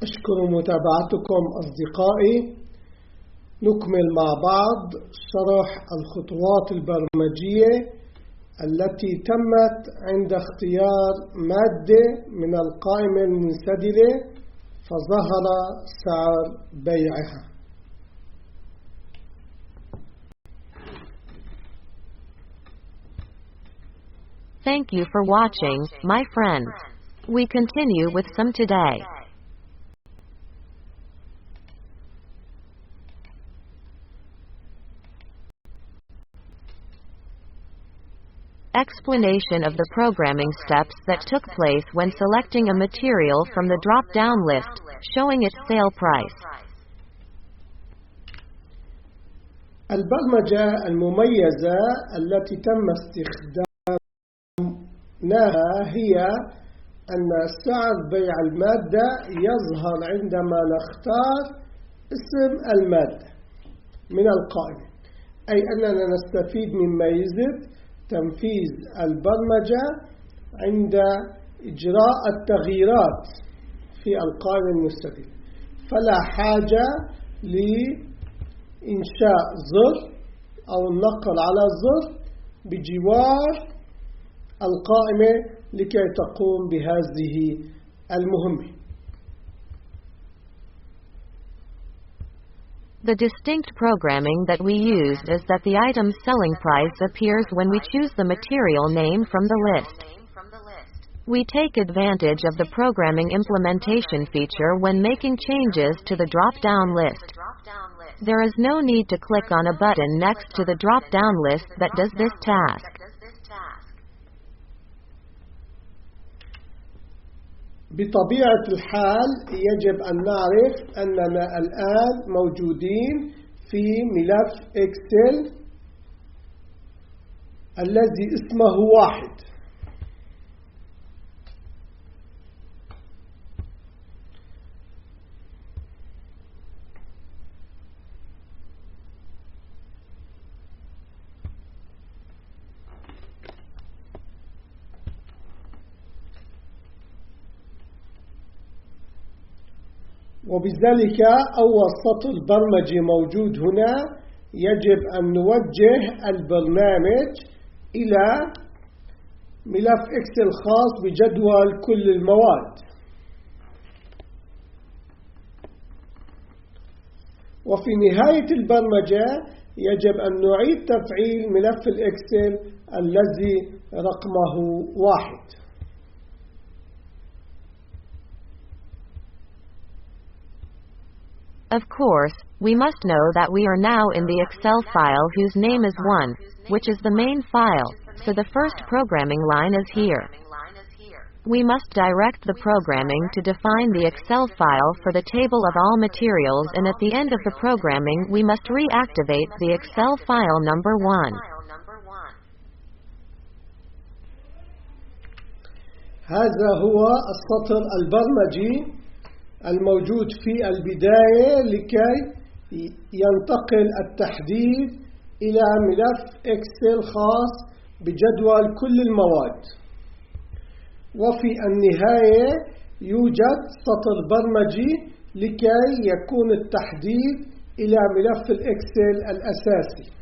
أشكر متابعتكم أصدقائي. نكمل مع بعض شرح الخطوات البرمجية التي تمت عند اختيار مادة من القائمة المنسدلة فظهر سعر بيعها. Thank you for watching, my friends. We continue with some today. Explanation of the programming steps that took place when selecting a material from the drop-down list, showing its sale price. البرمجة المميزة التي تم استخدامها هي أن سعر بيع المادة يظهر عندما نختار اسم المادة من القائمة، أي أننا نستفيد من ميزة تنفيذ البرمجة عند إجراء التغييرات في القائمة المستدلة، فلا حاجة لإنشاء زر أو النقر على زر بجوار القائمة لكي تقوم بهذه المهمة. The distinct programming that we used is that the item's selling price appears when we choose the material name from the list. We take advantage of the programming implementation feature when making changes to the drop-down list. There is no need to click on a button next to the drop-down list that does this task. بطبيعة الحال يجب أن نعرف أننا الآن موجودين في ملف إكسل الذي اسمه واحد. وبذلك أول سطر برمجي موجود هنا، يجب أن نوجه البرنامج إلى ملف إكسل خاص بجدول كل المواد. وفي نهاية البرمجة يجب أن نعيد تفعيل ملف الإكسل الذي رقمه 1. Of course, we must know that we are now in the Excel file whose name is 1, which is the main file, so the first programming line is here. We must direct the programming to define the Excel file for the table of all materials, and at the end of the programming we must reactivate the Excel file number 1. هذا هو السطر البرمجي الموجود في البداية لكي ينتقل التحديث إلى ملف إكسل خاص بجدول كل المواد. وفي النهاية يوجد سطر برمجي لكي يكون التحديث إلى ملف الإكسل الأساسي.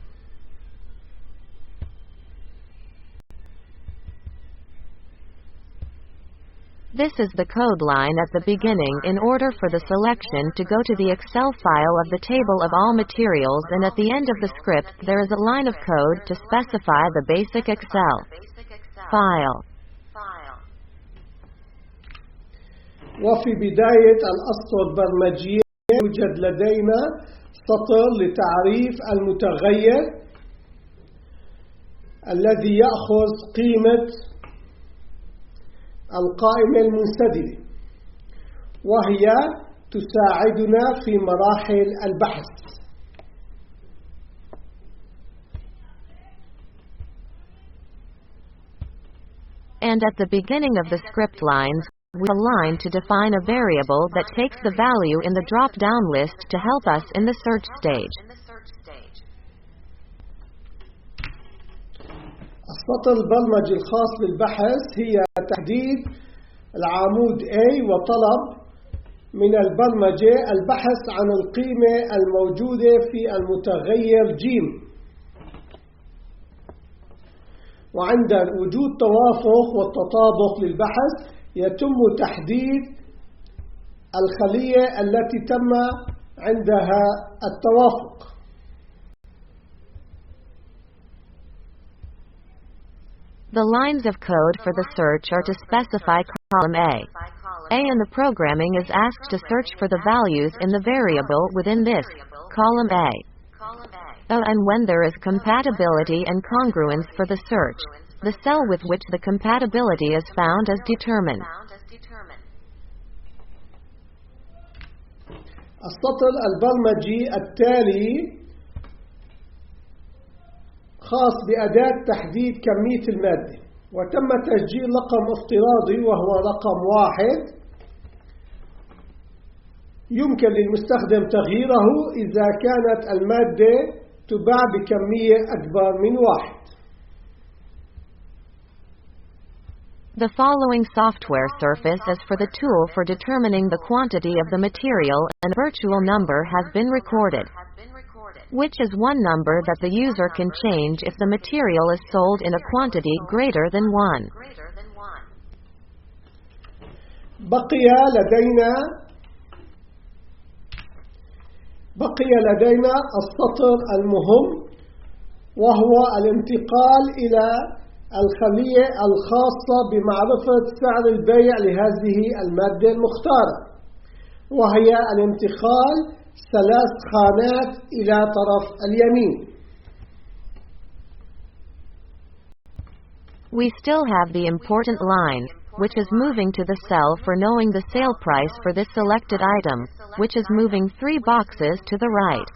This is the code line at the beginning in order for the selection to go to the Excel file of the table of all materials, and at the end of the script there is a line of code to specify the basic Excel file. وفي بداية الأسطر البرمجية يوجد لدينا سطر لتعريف المتغير الذي يأخذ قيمة القائمة المنسدلة، وهي تساعدنا في مراحل البحث. And at the beginning of the script lines, we have a line to define a variable that takes the value in the drop-down list to help us in the search stage. السطر البرمجي الخاص بالبحث هي تحديد العمود A وطلب من البرمجة البحث عن القيمة الموجودة في المتغير ج. وعند وجود توافق والتطابق للبحث يتم تحديد الخلية التي تم عندها التوافق. The lines of code for the search are to specify column A. A in the programming is asked to search for the values in the variable within this column A. And when there is compatibility and congruence for the search, the cell with which the compatibility is found is determined. السطر البرمجي التالي خاص بأداة تحديد كمية المادة، وتم تسجيل رقم افتراضي وهو رقم 1. يمكن للمستخدم تغييره إذا كانت المادة تباع بكمية أكبر من 1. The following software surface is for the tool for determining the quantity of the material, and a virtual number has been recorded, which is one number that the user can change if the material is sold in a quantity greater than 1. بقي لدينا السطر المهم، وهو الانتقال إلى الخلية الخاصة بمعرفة سعر البيع لهذه المادة المختارة، وهي الانتقال 3 خانات إلى طرف اليمين. We still have the important line, which is moving to the cell for knowing the sale price for this selected item, which is moving 3 boxes to the right.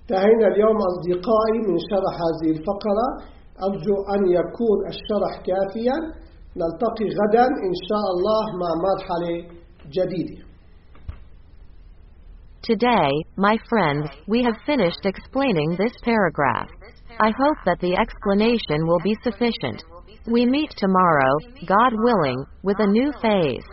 انتهينا اليوم أصدقائي من شرح هذه الفقرة. أرجو أن يكون الشرح كافيا. نلتقي غدا إن شاء الله مع مرحلة جديدة. Today, my friends, we have finished explaining this paragraph. I hope that the explanation will be sufficient. We meet tomorrow, God willing, with a new phase.